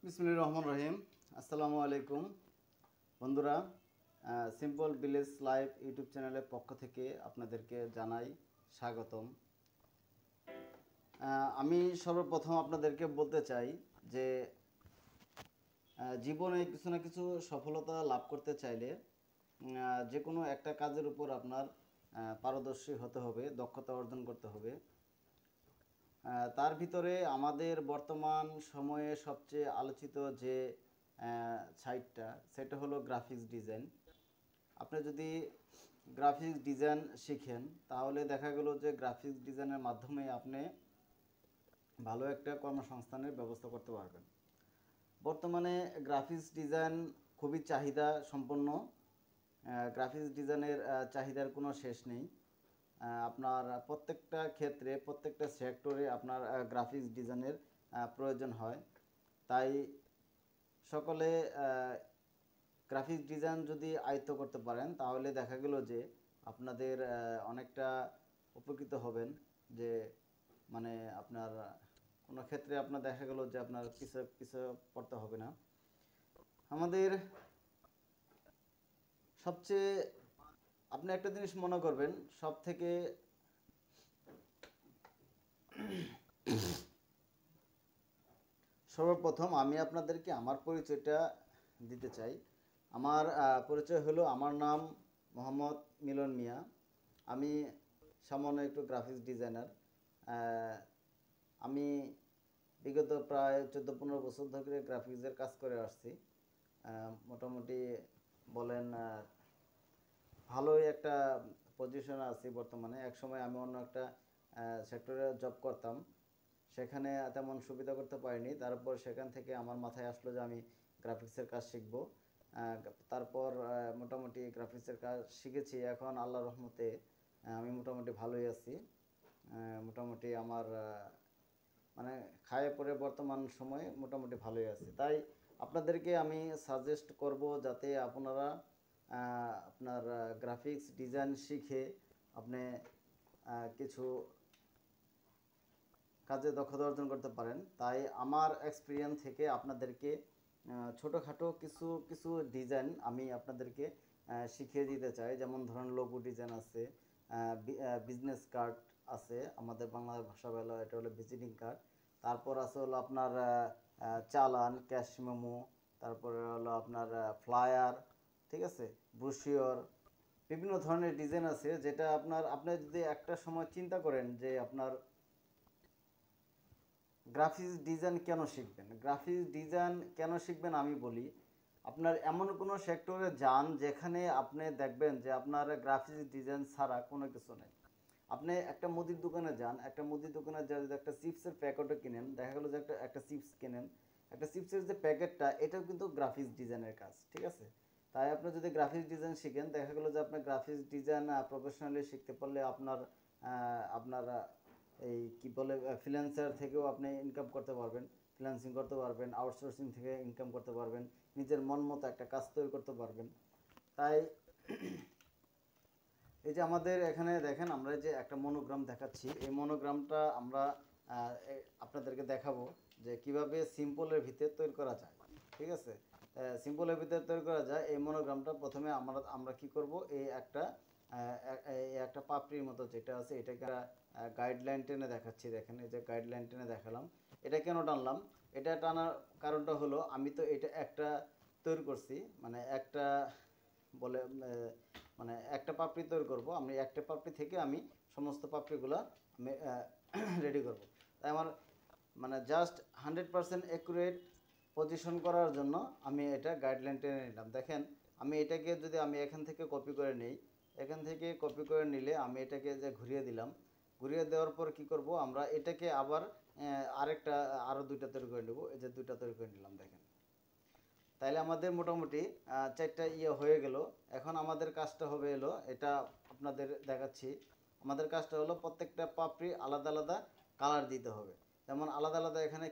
বিসমিল্লাহির রহমানির রহিম। আসসালামু আলাইকুম বন্ধুরা। সিম্পল ভিলেজ লাইফ ইউটিউব চ্যানেলের পক্ষ থেকে আপনাদেরকে জানাই স্বাগতম। আমি সর্বপ্রথম আপনাদেরকে বলতে চাই যে জীবনে কিছু না কিছু সফলতা লাভ করতে চাইলে যে কোনো একটা কাজের উপর আপনার পারদর্শী হতে হবে, দক্ষতা অর্জন করতে হবে। তার ভিতরে আমাদের বর্তমান সময়ে সবচেয়ে আলোচিত যে সাইটটা সেটা হলো গ্রাফিক্স ডিজাইন। আপনি যদি গ্রাফিক্স ডিজাইন শিখেন তাহলে দেখা গেল যে গ্রাফিক্স ডিজাইনের মাধ্যমে আপনি ভালো একটা কর্মসংস্থানের ব্যবস্থা করতে পারবেন। বর্তমানে গ্রাফিক্স ডিজাইন খুবই চাহিদা সম্পন্ন। গ্রাফিক্স ডিজাইনের চাহিদার কোনো শেষ নেই। আপনার প্রত্যেকটা ক্ষেত্রে প্রত্যেকটা সেক্টরে আপনার গ্রাফিক্স ডিজাইনের প্রয়োজন হয়। তাই সকলে গ্রাফিক্স ডিজাইন যদি আয়ত্ত করতে পারেন তাহলে দেখা গেল যে আপনাদের অনেকটা উপকৃত হবেন। যে মানে আপনার কোনো ক্ষেত্রে আপনার দেখা গেল যে আপনার পিছু পড়তে হবে না। আমাদের সবচেয়ে আপনি একটা জিনিস মনে করবেন, সব থেকে সর্বপ্রথম আমি আপনাদেরকে আমার পরিচয়টা দিতে চাই। আমার পরিচয় হলো, আমার নাম মোহাম্মদ মিলন মিয়া। আমি সামান্য একটু গ্রাফিক্স ডিজাইনার। আমি বিগত প্রায় 14-15 বছর ধরে গ্রাফিক্সের কাজ করে আসছি। মোটামুটি বলেন ভালোই একটা পজিশনে আছি বর্তমানে। একসময় আমি অন্য একটা সেক্টরে জব করতাম, সেখানে তেমন সুবিধা করতে পারিনি। তারপর সেখান থেকে আমার মাথায় আসলো যে আমি গ্রাফিক্সের কাজ শিখব। তারপর মোটামুটি গ্রাফিক্সের কাজ শিখেছি। এখন আল্লাহর রহমতে আমি মোটামুটি ভালোই আছি। মোটামুটি আমার মানে খায়ে পরে বর্তমান সময়ে মোটামুটি ভালোই আছি। তাই আপনাদেরকে আমি সাজেস্ট করব যাতে আপনারা আপনার গ্রাফিক্স ডিজাইন শিখে আপনি কিছু কাজে দক্ষতা অর্জন করতে পারেন। তাই আমার এক্সপিরিয়েন্স থেকে আপনাদেরকে ছোটোখাটো কিছু কিছু ডিজাইন আমি আপনাদেরকে শিখিয়ে দিতে চাই। যেমন ধরেন লোগো ডিজাইন আছে, বিজনেস কার্ড আছে, আমাদের বাংলা ভাষা বলা এটা হলো ভিজিটিং কার্ড। তারপর আছে হলো আপনার চালান, ক্যাশ মেমো, তারপরে হলো আপনার ফ্লায়ার, ঠিক আছে, ব্রোশিওর, বিভিন্ন ধরনের ডিজাইন আছে। যেটা আপনি যদি একটা সময় চিন্তা করেন যে আপনার গ্রাফিক্স ডিজাইন কেন শিখবেন, গ্রাফিক্স ডিজাইন কেন শিখবেন আমি বলি। আপনার এমন কোনো সেক্টরে যান যেখানে আপনি দেখবেন যে আপনার গ্রাফিক্স ডিজাইন ছাড়া কোনো কিছু নেই। আপনি একটা মুদির দোকানে যান, একটা মুদির দোকানে যদি একটা চিপসের প্যাকেটও কিনেন, দেখা গেলো যে একটা চিপস কিনেন, একটা চিপসের যে প্যাকেটটা এটাও কিন্তু গ্রাফিক্স ডিজাইনের কাজ, ঠিক আছে। তাই আপনি যদি গ্রাফিক্স ডিজাইন শিখেন, দেখা গেলো যে আপনার গ্রাফিক্স ডিজাইন প্রফেশনালি শিখতে পারলে আপনার আপনার এই কি বলে ফ্রিল্যান্সার থেকেও আপনি ইনকাম করতে পারবেন, ফ্রিল্যান্সিং করতে পারবেন, আউটসোর্সিং থেকে ইনকাম করতে পারবেন, নিজের মন মতো একটা কাজ তৈরি করতে পারবেন। তাই এই যে আমাদের এখানে দেখেন, আমরা যে একটা মনোগ্রাম দেখাচ্ছি, এই মনোগ্রামটা আমরা আপনাদেরকে দেখাবো যে কিভাবে সিম্পলের ভিতরে তৈরি করা যায়, ঠিক আছে। সিম্পলের ভিতরে তৈরি করা যায় এই মনোগ্রামটা। প্রথমে আমরা কি করব, এই একটা পাপড়ির মতো যেটা আছে এটাকে গাইডলাইন টেনে দেখাচ্ছি। দেখেন, এই যে গাইডলাইন টেনে দেখালাম। এটা কেন টানলাম, এটা টানার কারণটা হলো আমি তো এটা একটা তৈরি করছি, মানে একটা বলে মানে একটা পাপড়ি তৈরি করব। আমি একটা পাপড়ি থেকে আমি সমস্ত পাপড়িগুলো আমি রেডি করব। তাই আমার মানে জাস্ট 100% অ্যাকুরেট পজিশন করার জন্য আমি এটা গাইডলাইন টেনে নিলাম। দেখেন, আমি এটাকে যদি আমি এখান থেকে কপি করে নিই, এখান থেকে কপি করে নিলে আমি এটাকে যে ঘুরিয়ে দিলাম, ঘুরিয়ে দেওয়ার পর কি করব, আমরা এটাকে আবার আরও দুইটা তৈরি করে নেব। এই যে দুইটা তৈরি করে নিলাম, দেখেন। তাইলে আমাদের মোটামুটি চারটা হয়ে গেল। এখন আমাদের কাজটা হবে এলো, এটা আপনাদের দেখাচ্ছি। আমাদের কাজটা হলো প্রত্যেকটা পাপড়ি আলাদা আলাদা কালার দিতে হবে। যেমন আলাদা আলাদা এখানে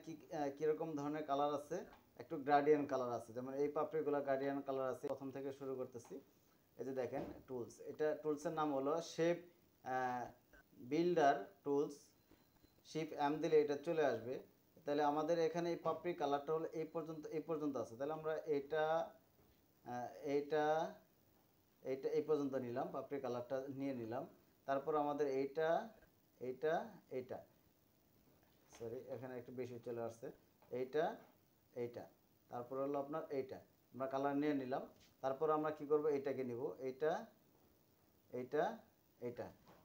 কীরকম ধরনের কালার আছে, একটু গ্রাডিয়ান কালার আছে। যেমন এই পাপড়িগুলো গ্রাডিয়ান কালার আছে। প্রথম থেকে শুরু করতেছি। এই যে দেখেন টুলস, এটা টুলসের নাম হলো shape builder tools. Shift M দিলে এটা চলে আসবে। তাহলে আমাদের এখানে এই পাপড়ি কালারটা হলো এই পর্যন্ত আছে। তাহলে আমরা এইটা এই পর্যন্ত নিলাম, পাপড়ি কালারটা নিয়ে নিলাম। তারপর আমাদের এইটা সরি এখানে একটু বেশি চলে আসছে, এইটা তারপর হলো আপনার এইটা আমরা কালার নিয়ে নিলাম। তারপর আমরা কি করব, এইটাকে নিব, এইটা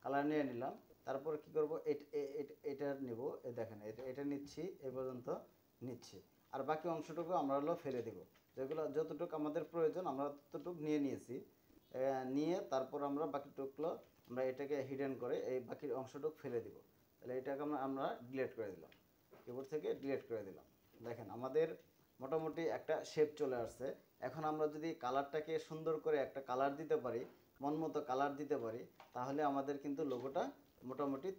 কালার নিয়ে নিলাম। তারপর কি করব, এটা নিব, এই দেখেন এটা নিচ্ছি, এই পর্যন্ত নিচ্ছি। আর বাকি অংশটুকু আমরা হলো ফেলে দেব, যতটুকু আমাদের প্রয়োজন আমরা ততটুকু নিয়ে নিয়েছি। নিয়ে তারপর আমরা বাকিটুকু আমরা এটাকে হিডেন করে এই বাকি অংশটুকু ফেলে দিব। তাহলে এটাকে আমরা ডিলিট করে দিলাম, কিবোর্ড থেকে ডিলিট করে দিলাম। দেখেন আমাদের মোটামুটি একটা শেপ চলে আসছে। এখন আমরা যদি কালারটাকে সুন্দর করে একটা কালার দিতে পারি, মন মতো কালার দিতে পারি, তাহলে আমাদের কিন্তু লোগোটা মোটামুটি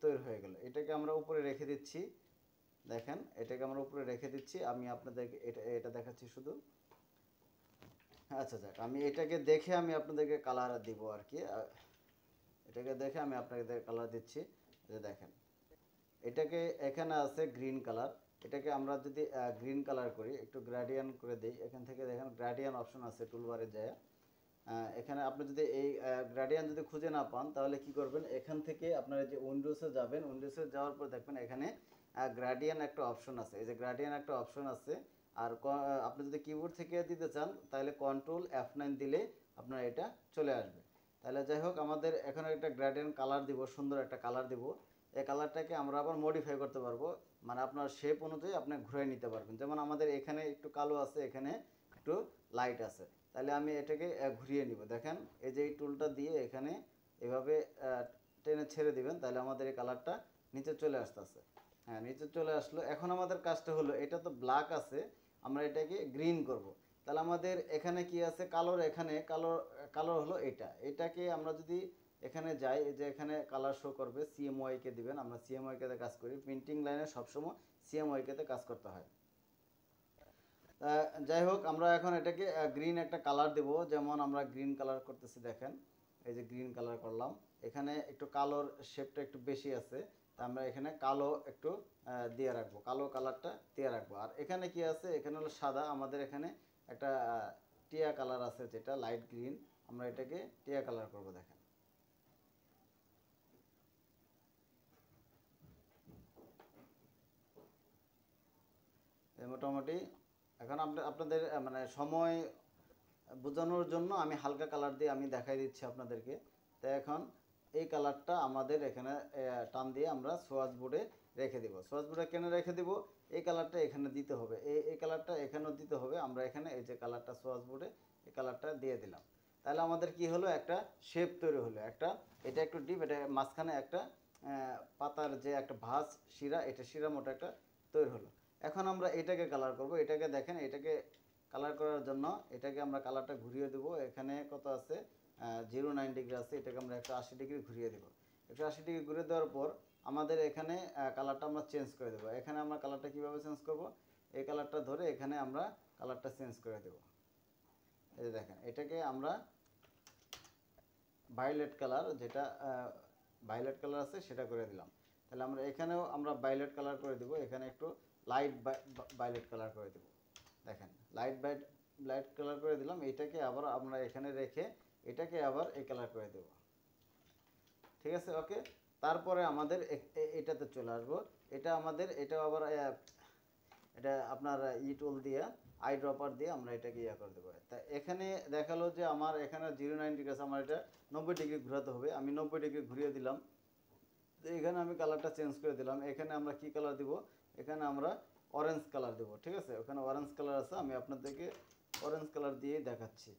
তৈরি হয়ে গেল। এটাকে আমরা উপরে রেখে দিচ্ছি, দেখেন এটাকে আমরা উপরে রেখে দিচ্ছি। আমি আপনাদেরকে এটা দেখাচ্ছি শুধু। আচ্ছা যাক, আমি এটাকে দেখে আমি আপনাদেরকে কালার দিব আর কি। এটাকে দেখে আমি আপনাদের কালার দিচ্ছি। যে দেখেন এটাকে এখানে আছে গ্রিন কালার, এটাকে আমরা যদি গ্রিন কালার করি, একটু গ্রেডিয়ান করে দিই, এখান থেকে দেখেন গ্রেডিয়ান অপশন আছে টুলবারে যায়। এখানে আপনি যদি এই গ্রেডিয়ান যদি খুঁজে না পান, তাহলে কি করবেন, এখান থেকে আপনারা যে উইন্ডোজে যাবেন, উইন্ডোজে যাওয়ার পর দেখবেন এখানে গ্রেডিয়ান একটা অপশন আছে। এই যে গ্রেডিয়ান একটা অপশন আছে। আর আপনি যদি কিবোর্ড থেকে দিতে চান, তাহলে কন্ট্রোল F9 দিলে আপনার এটা চলে আসবে। তাহলে যাই হোক, আমাদের এখানে একটা গ্রেডিয়ান কালার দিব, সুন্দর একটা কালার দিব। এই কালারটাকে আমরা আবার মডিফাই করতে পারবো, মানে আপনার শেপ অনুযায়ী আপনি ঘুরে নিতে পারবেন। যেমন আমাদের এখানে একটু কালো আছে, এখানে একটু লাইট আছে, তাহলে আমি এটাকে ঘুরিয়ে নিব। দেখেন এই যে এই টুলটা দিয়ে এখানে এভাবে টেনে ছেড়ে দিবেন, তাহলে আমাদের এই কালারটা নিচে চলে আসতেছে। হ্যাঁ, নিচে চলে আসলো। এখন আমাদের কাজটা হলো, এটা তো ব্ল্যাক আছে, আমরা এটাকে গ্রিন করব। তাহলে আমাদের এখানে কি আছে, কালোর, এখানে কালো হলো এটাকে আমরা যদি এখানে যাই, এই যে এখানে কালার শো করবে, CMYK কে দিবেন। আমরা CMYK তে কাজ করি, প্রিন্টিং লাইনে সবসময় CMYK তে কাজ করতে হয়। যাই হোক, আমরা এখন এটাকে গ্রিন একটা কালার দেব। যেমন আমরা গ্রিন কালার করতেছি, দেখেন এই যে গ্রিন কালার করলাম। এখানে একটু কালোর শেপটা একটু বেশি আছে, তা আমরা এখানে কালো একটু দিয়ে রাখবো, কালো কালারটা দিয়ে রাখবো। আর এখানে কি আছে, এখানে হলো সাদা, আমাদের এখানে একটা টিয়া কালার আছে যেটা লাইট গ্রিন, আমরা এটাকে টিয়া কালার করব। দেখেন মোটামুটি এখন আপনাদের মানে সময় বোঝানোর জন্য আমি হালকা কালার দিয়ে আমি দেখাই দিচ্ছি আপনাদেরকে। তো এখন এই কালারটা আমাদের এখানে টান দিয়ে আমরা সোয়াচ বোর্ডে রেখে দিব। সোয়াচ বোর্ডে কেন রেখে দিব, এই কালারটা এখানে দিতে হবে, এই কালারটা এখানেও দিতে হবে। আমরা এখানে এই যে কালারটা সোয়াচ বোর্ডে এই কালারটা দিয়ে দিলাম। তাহলে আমাদের কি হলো, একটা শেপ তৈরি হলো। এটা একটু ডিপ, এটা মাঝখানে একটা পাতার যে একটা ভাঁজ শিরা, এটা শিরা মতো একটা তৈরি হলো। এখন আমরা এটাকে কালার করব। এটাকে দেখেন, এটাকে কালার করার জন্য এটাকে আমরা কালারটা ঘুরিয়ে দেব। এখানে কত আছে, 09 ডিগ্রি আছে, এটাকে আমরা 180 ডিগ্রি ঘুরিয়ে দেব। 180 ডিগ্রি ঘুরিয়ে দেওয়ার পর আমাদের এখানে কালারটা আমরা চেঞ্জ করে দেবো। এখানে আমরা কালারটা কীভাবে চেঞ্জ করব, এই কালারটা ধরে এখানে আমরা কালারটা চেঞ্জ করে দেব। এই যে দেখেন, এটাকে আমরা ভায়োলেট কালার, যেটা ভায়োলেট কালার আছে সেটা করে দিলাম। তাহলে আমরা এখানেও আমরা ভায়োলেট কালার করে দেব, এখানে একটু লাইট ভায়োলেট কালার করে দেব। দেখেন লাইট কালার করে দিলাম। এটাকে আবার আমরা এখানে রেখে এটাকে আবার এই কালার করে দেব। ঠিক আছে, ওকে। তারপরে আমাদের এটাতে চলে আসবো। এটা আবার এটা আপনার টুল দিয়ে, আই ড্রপার দিয়ে আমরা এটাকে করে দেবো। তা এখানে দেখালো যে আমার এখানে 09 ডিগ্রি আছে, আমার এটা 90 ডিগ্রি ঘোরাতে হবে। আমি 90 ডিগ্রি ঘুরিয়ে দিলাম। তো এখানে আমি কালারটা চেঞ্জ করে দিলাম। এখানে আমরা কি কালার দিব, এখানে আমরা অরেঞ্জ কালার দেবো। ঠিক আছে, ওখানে অরেঞ্জ কালার আছে, আমি আপনাদেরকে অরেঞ্জ কালার দিয়ে দেখাচ্ছি।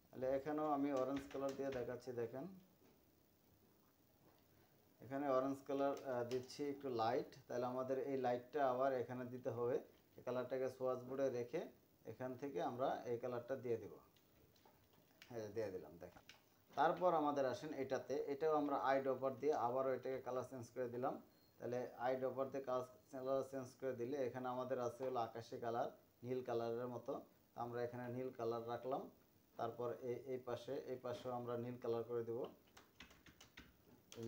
তাহলে এখানেও আমি অরেঞ্জ কালার দিয়ে দেখাচ্ছি। দেখেন এখানে অরেঞ্জ কালার দিচ্ছি, একটু লাইট। তাহলে আমাদের এই লাইটটা আবার এখানে দিতে হবে। এই কালারটাকে সোয়াচ বোর্ডে রেখে এখান থেকে আমরা এই কালারটা দিয়ে দেব। হ্যাঁ, দিয়ে দিলাম। দেখেন তারপর আমাদের আসেন এটাও আমরা আই ড্রপার দিয়ে আবারও এটাকে কালার চেঞ্জ করে দিলাম। তাহলে আই ড্রপার দিয়ে কালার চেঞ্জ করে দিলে এখানে আমাদের আছে হলো আকাশি কালার, নীল কালারের মতো। আমরা এখানে নীল কালার রাখলাম। তারপর এই পাশেও আমরা নীল কালার করে দেব,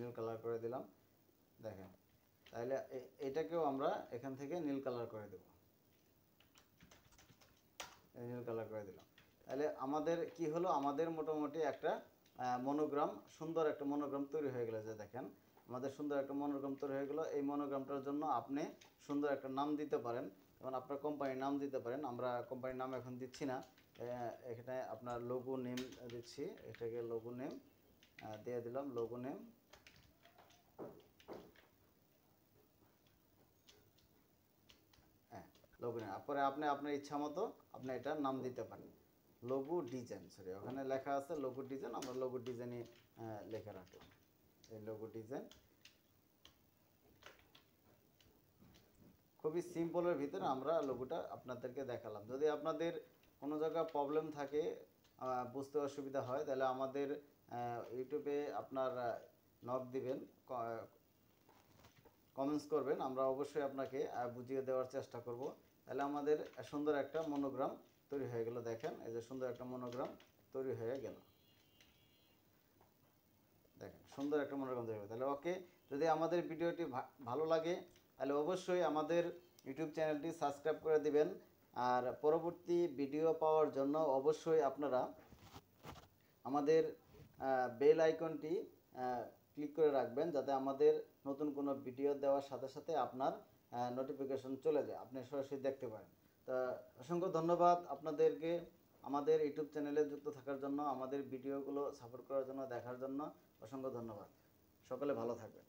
নীল কালার করে দিলাম। দেখেন তাহলে এটাকেও আমরা এখান থেকে নীল কালার করে দেব, নীল কালার করে দিলাম। তাহলে আমাদের কি হলো, আমাদের মোটামুটি একটা মনোগ্রাম, সুন্দর একটা মনোগ্রাম তৈরি হয়ে গেল। যে দেখেন আমাদের সুন্দর একটা মনোগ্রাম তৈরি হয়ে গেল। এই মনোগ্রামটার জন্য আপনি সুন্দর একটা নাম দিতে পারেন, যেমন আপনার কোম্পানির নাম দিতে পারেন। আমরা কোম্পানির নাম এখন দিচ্ছি না, এখানে আপনার লোগো নেম দিচ্ছি, এটাকে লোগো নেম দিয়ে দিলাম, লোগো নেম। হ্যাঁ, লোগো নেম। পরে আপনি আপনার ইচ্ছা মতো আপনি এটার নাম দিতে পারেন। লোগো ডিজাইন, সরি ওখানে লেখা আছে লোগো ডিজাইন, আমরা লোগো ডিজাইনই লেখা রাখলাম, এই লোগো ডিজাইন। খুবই সিম্পলের ভিতরে আমরা লোগোটা আপনাদেরকে দেখালাম। যদি আপনাদের কোনো জায়গায় প্রবলেম থাকে, বুঝতে অসুবিধা হয়, তাহলে আমাদের ইউটিউবে আপনার নক দিবেন, কমেন্টস করবেন, আমরা অবশ্যই আপনাকে বুঝিয়ে দেওয়ার চেষ্টা করব। তাহলে আমাদের সুন্দর একটা মনোগ্রাম তৈরি হয়ে গেল। দেখেন এই যে সুন্দর একটা মনোগ্রাম তৈরি হয়ে গেল, দেখেন সুন্দর একটা মনোগ্রাম তৈরি হয়ে গেল। তাহলে ওকে, যদি আমাদের ভিডিওটি ভালো লাগে তাহলে অবশ্যই আমাদের ইউটিউব চ্যানেলটি সাবস্ক্রাইব করে দিবেন। আর পরবর্তী ভিডিও পাওয়ার জন্য অবশ্যই আপনারা আমাদের বেল আইকনটি ক্লিক করে রাখবেন, যাতে আমাদের নতুন কোনো ভিডিও দেওয়ার সাথে সাথে আপনার নোটিফিকেশন চলে যায়, আপনি সরাসরি দেখতে পারেন। তো অসংখ্য ধন্যবাদ আপনাদেরকে আমাদের ইউটিউব চ্যানেলে যুক্ত থাকার জন্য, আমাদের ভিডিওগুলো সাপোর্ট করার জন্য, দেখার জন্য অসংখ্য ধন্যবাদ। সকলে ভালো থাকবেন।